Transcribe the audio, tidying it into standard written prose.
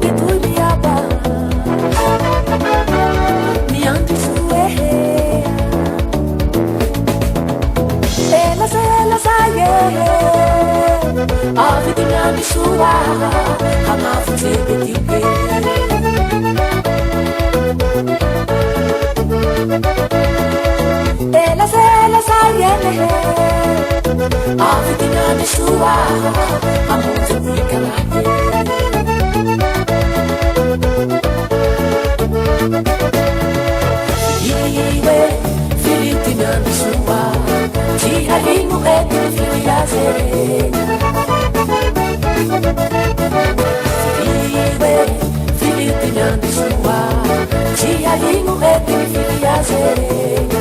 Tuliaba Mianti Suehe Ela saye Aviti Mianti Sua Hamafu Tibetipe Ela saye Aviti Mianti Sua Hamafu Tibetipe Iwe Filipina Misua Tia Lingu Eti Filiase Iwe Filipina Misua Tia Lingu Eti Filiase